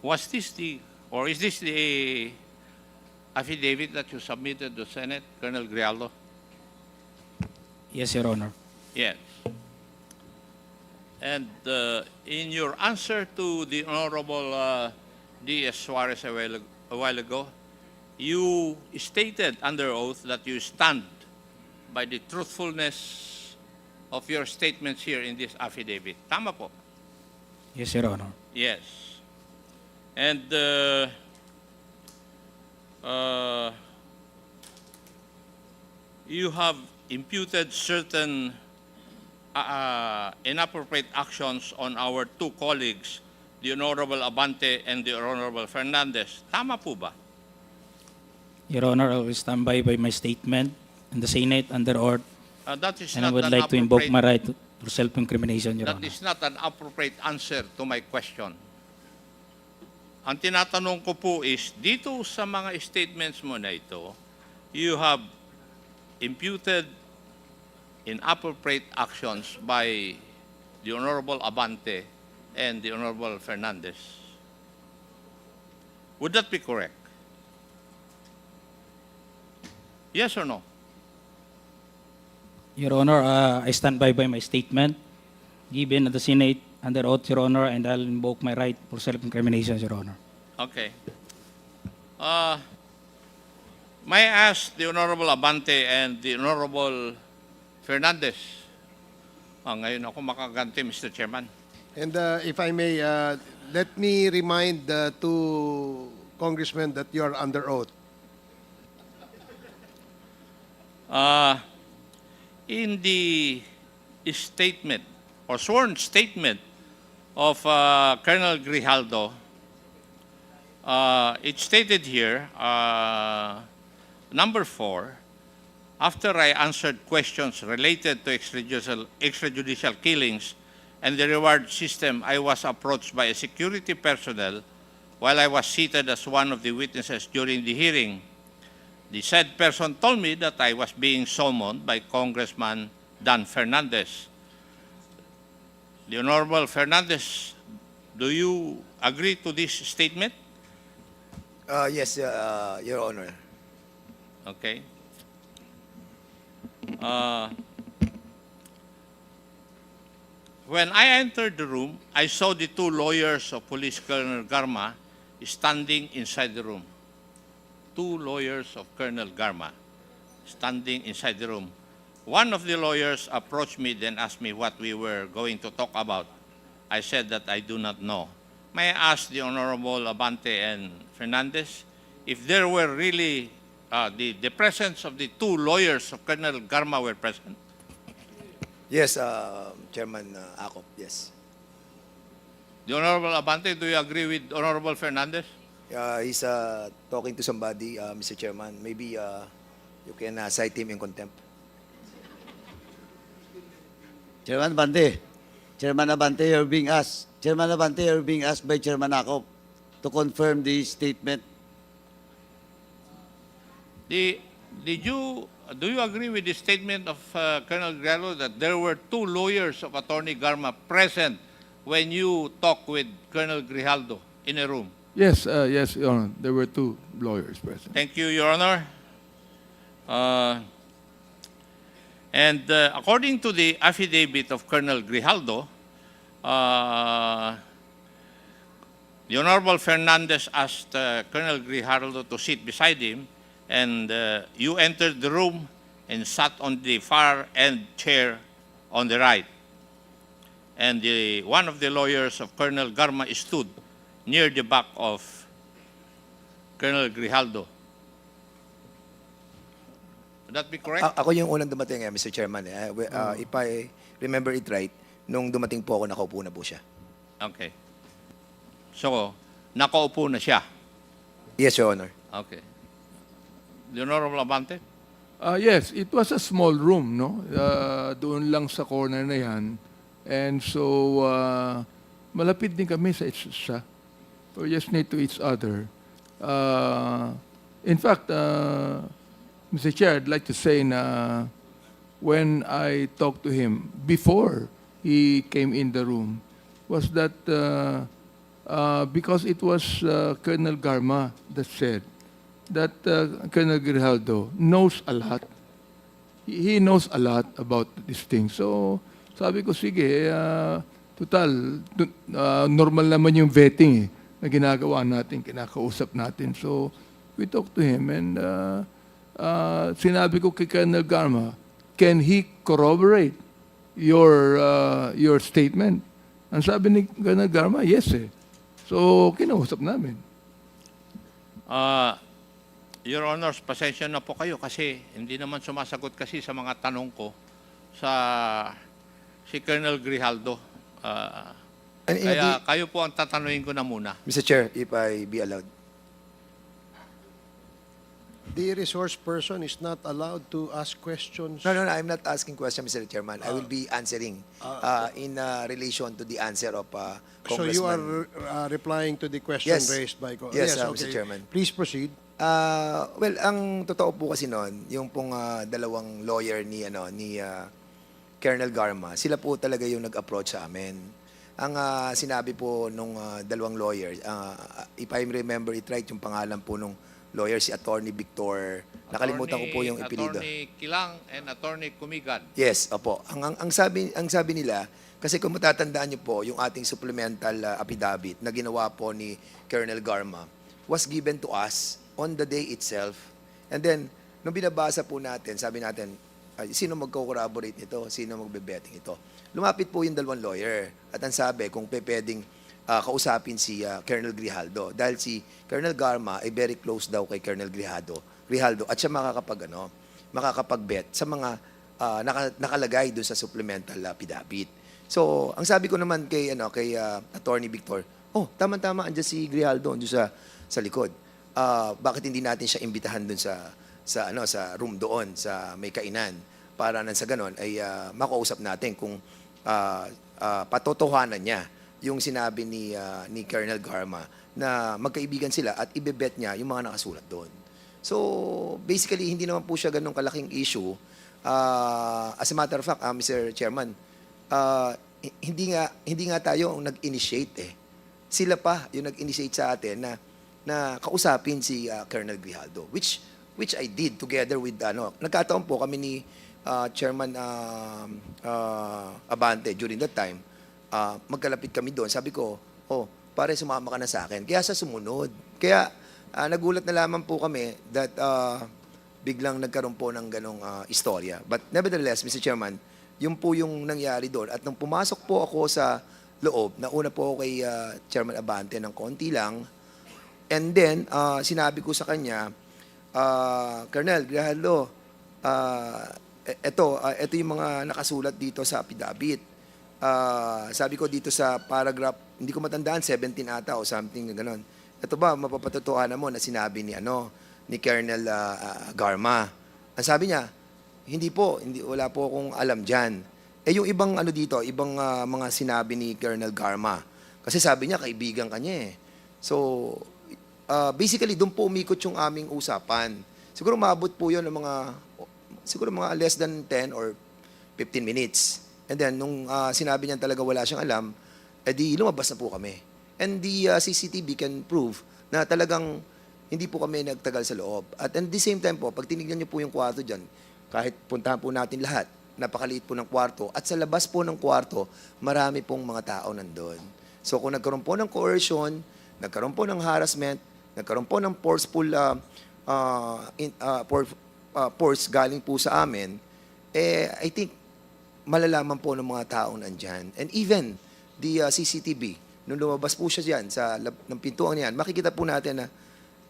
Was this the, or is this the affidavit that you submitted to Senate, Colonel Grijaldo? Yes, Your Honor. Yes. And in your answer to the Honorable D.S. Suarez a while ago, you stated under oath that you stand by the truthfulness of your statements here in this affidavit. Tama po? Yes, Your Honor. Yes. And you have imputed certain inappropriate actions on our two colleagues, the Honorable Abante and the Honorable Fernandez. Tama po ba? Your Honor, I will stand by my statement in the Senate under oath, That is and I not would an like to invoke my appropriate- right to self-incrimination, Your That Honor. is not an appropriate answer to my question. Ang tinatanong ko po is, dito sa mga statements mo na ito, you have imputed inappropriate actions by the Honorable Abante and the Honorable Fernandez. Would that be correct? Yes or no? Your Honor, I stand by my statement given at the Senate under oath, Your Honor, and I'll invoke my right for self-incrimination, Your Honor. Okay. May I ask the Honorable Abante and the Honorable Fernandez? Ngayon ako makaganti, Mr. Chairman. And if I may, let me remind the two congressmen that you are under oath. In the statement or sworn statement of Colonel Grijaldo, it stated here, number 4, after I answered questions related to extrajudicial killings and the reward system, I was approached by a security personnel while I was seated as one of the witnesses during the hearing. The said person told me that I was being summoned by Congressman Dan Fernandez. The Honorable Fernandez, do you agree to this statement? Yes, Your Honor. Okay. When I entered the room, I saw the two lawyers of Police Colonel Garma standing inside the room. Two lawyers of Colonel Garma standing inside the room. One of the lawyers approached me, then asked me what we were going to talk about. I said that I do not know. May I ask the Honorable Abante and Fernandez if there were really the presence of the two lawyers of Colonel Garma were present? Yes, Chairman Acop, yes. The Honorable Abante, do you agree with Honorable Fernandez? He's talking to somebody, Mr. Chairman. Maybe you can cite him in contempt. Chairman Abante, you're being asked. Chairman Abante, you're being asked by Chairman Acop to confirm the statement. Do you agree with the statement of Colonel Grijaldo that there were two lawyers of Attorney Garma present when you talked with Colonel Grijaldo in a room? Yes, yes, Your Honor. There were two lawyers present. Thank you, Your Honor. And according to the affidavit of Colonel Grijaldo, the Honorable Fernandez asked Colonel Grijaldo to sit beside him, and you entered the room and sat on the far end chair on the right. And one of the lawyers of Colonel Garma stood near the back of Colonel Grijaldo. Would that be correct? Ako yung unang dumating, Mr. Chairman. If I remember it right, nung dumating po ako, nakaupo na po siya. Okay. So, nakaupo na siya. Yes, Your Honor. Okay. The Honorable Abante? Yes, it was a small room, no? Doon lang sa corner na yan. And so, malapit din kami sa isa. We're just near to each other. In fact, Mr. Chair, I'd like to say na when I talked to him before he came in the room was that because it was Colonel Garma that said that Colonel Grijaldo knows a lot. He knows a lot about this thing. So, sabi ko, sige, total, normal naman yung vetting na ginagawa natin, kinakausap natin. So, we talked to him and sinabi ko kay Colonel Garma, can he corroborate your statement? Ang sabi ni Colonel Garma, yes eh. So, kinausap namin. Your Honors, pasensya na po kayo kasi hindi naman sumasagot kasi sa mga tanong ko sa si Colonel Grijaldo. And in Kaya kayo po ang tatanungin ko na muna. Mr. Chair, if I be allowed. The resource person is not allowed to ask questions. No, I'm not asking question, Mr. Chairman. I will be answering in relation to the answer of So you Congressman. are replying to the question Yes. raised by... Yes, Mr. Chairman. Please proceed. Well, ang totoo po kasi noon, yung pong dalawang lawyer ni Colonel Garma, sila po talaga yung nag-approach sa amin. Ang sinabi po nung dalawang lawyer, if I remember it right, yung pangalan po nung lawyer si Attorney Victor. Nakalimutan ko po yung ipilido. Attorney Kilang and Attorney Kumigan. Yes, opo. Ang sabi nila, kasi kung matatandaan niyo po, yung ating supplemental affidavit na ginawa po ni Colonel Garma was given to us on the day itself. And then, nung binabasa po natin, sabi natin, sino magko-corroborate nito? Sino magbe-betting ito? Lumapit po yung dalawang lawyer. At ang sabi, kung pwedeng kausapin si Colonel Grijaldo. Dahil si Colonel Garma ay very close daw kay Colonel Grijaldo. At siya makakapag-bet sa mga nakalagay doon sa supplemental affidavit. So, ang sabi ko naman kay Attorney Victor, tama-tama, andyan si Grijaldo, andyan sa likod. Bakit hindi natin siya imbitahan doon sa room doon, sa may kainan, para nang sa ganon ay makausap natin kung patotohanan niya yung sinabi ni Colonel Garma na magkaibigan sila at ibebet niya yung mga nakasulat doon. So, basically, hindi naman po siya ganun kalaking issue. As a matter of fact, Mr. Chairman, hindi nga tayo ang nag-initiate eh. Sila pa yung nag-initiate sa atin na kausapin si Colonel Grijaldo, which I did together with nagkataon po kami ni Chairman Abante during that time. Magkalapit kami doon. Sabi ko, pare, sumama ka na sa akin. Kaya sa sumunod. Kaya nagulat na lamang po kami that biglang nagkaroon po ng ganong istorya. But nevertheless, Mr. Chairman, yun po yung nangyari doon. At nung pumasok po ako sa loob, nauna po ako kay Chairman Abante ng konti lang. And then, sinabi ko sa kanya, Colonel Grijaldo, ito yung mga nakasulat dito sa affidavit. Sabi ko dito sa paragraph, hindi ko matandaan, 17 ata o something gano'n. Ito ba, mapapatutuhanan mo na sinabi ni Colonel Garma? Ang sabi niya, wala po akong alam dyan. Yung ibang dito, ibang mga sinabi ni Colonel Garma. Kasi sabi niya, kaibigan kanya eh. So, basically, doon po umikot yung aming usapan. Siguro maabot po yun ng mga less than 10 or 15 minutes. And then, nung sinabi niya talaga wala siyang alam, edi lumabas na po kami. And the CCTV can prove na talagang hindi po kami nagtagal sa loob. At the same time po, pag tinignan niyo po yung kwarto dyan, kahit puntahan po natin lahat, napakaliit po ng kwarto. At sa labas po ng kwarto, marami pong mga tao nandun. So kung nagkaroon po ng coercion, nagkaroon po ng harassment, nagkaroon po ng forceful force galing po sa amin, I think malalaman po ng mga taong nandyan. And even the CCTV, nung lumabas po siya dyan ng pintuan niyan, makikita po natin na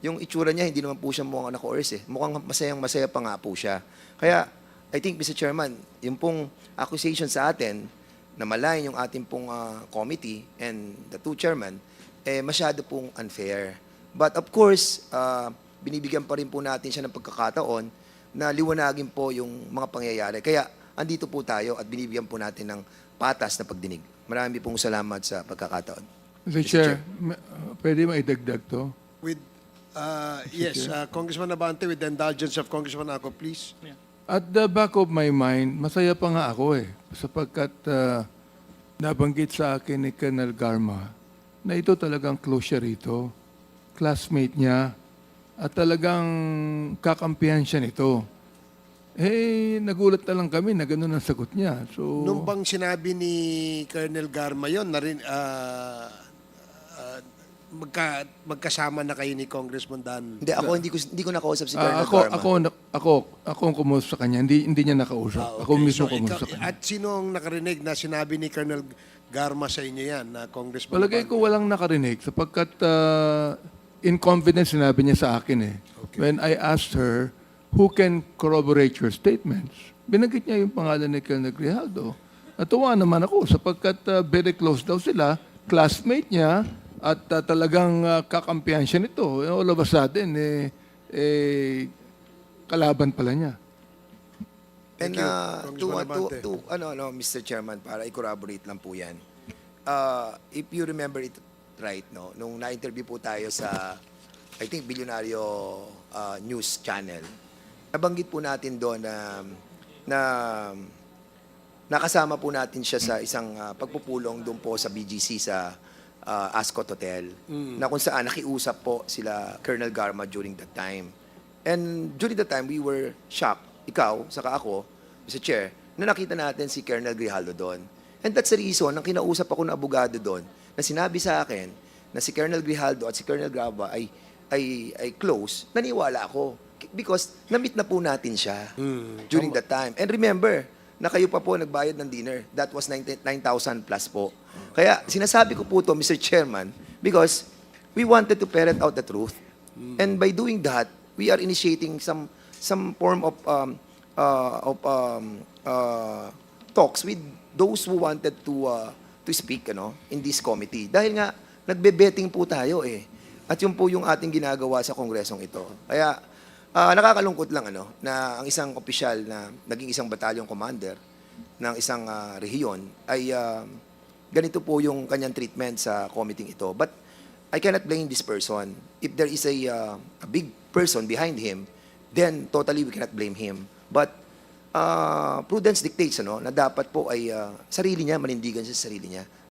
yung itsura niya, hindi naman po siya mukhang na-coerce eh. Mukhang masayang-masaya pa nga po siya. Kaya, I think, Mr. Chairman, yung pong accusation sa atin, na malayan yung ating pong committee and the two chairman, masyado pong unfair. But of course, binibigyan pa rin po natin siya ng pagkakataon na liwanagin po yung mga pangyayari. Kaya, andito po tayo at binibigyan po natin ng patas na pagdinig. Marami pong salamat sa pagkakataon. Mr. Chair, pwede maidagdag to? With, yes, Congressman Abante, with the indulgence of Congressman Ako, please. At the back of my mind, masaya pa nga ako sapagkat nabanggit sa akin ni Colonel Garma na ito talagang close siya rito. Classmate niya at talagang kakampihan siya nito. Nagulat na lang kami na gano'n ang sagot niya. So, Nung bang sinabi ni Colonel Garma yon, magkasama na kayo ni Congressman Dan? Hindi, ako hindi ko nakausap si Colonel ako, Garma. ako ang kumusta sa kanya. Hindi niya nakausap. Ako mismo kumusta sa kanya. At sino ang nakarinig na sinabi ni Colonel Garma sa inyo yan, na Congressman? Palagay ko walang nakarinig sapagkat in confidence sinabi niya sa akin eh. When I asked her, who can corroborate your statements? Binanggit niya yung pangalan ni Colonel Grijaldo. Natuwa naman ako sapagkat very close daw sila, classmate niya, at talagang kakampihan siya nito. All of a sudden, kalaban pala niya. And Thank you, to Congressman Abante. Mr. Chairman, para i-corroborate lang po yan. If you remember it right, no, nung na-interview po tayo sa, I think, Bilyonaryo News Channel, nabanggit po natin doon na nakasama po natin siya sa isang pagpupulong doon po sa BGC sa Ascot Hotel, na kung saan nakiusap po sila Colonel Garma during that time. And during that time, we were shocked, ikaw, saka ako, Mr. Chair, na nakita natin si Colonel Grijaldo doon. And that's the reason, nang kinausap ako ng abogado doon, na sinabi sa akin na si Colonel Grijaldo at si Colonel Garma ay close, naniwala ako. Because na-meet na po natin siya during that time. And remember, na kayo pa po nagbayad ng dinner. That was 9,000 plus po. Kaya sinasabi ko po to, Mr. Chairman, because we wanted to ferret out the truth. And by doing that, we are initiating some form of talks with those who wanted to speak in this committee. Dahil nga, nagbe-betting po tayo eh. At yun po yung ating ginagawa sa kongresong ito. Kaya, nakakalungkot lang na ang isang opisyal na naging isang batalyong commander ng isang rehiyon ay ganito po yung kanyang treatment sa committee ito. But I cannot blame this person. If there is a big person behind him, then totally we cannot blame him. But prudence dictates na dapat po ay sarili niya, manindigan siya sa sarili niya.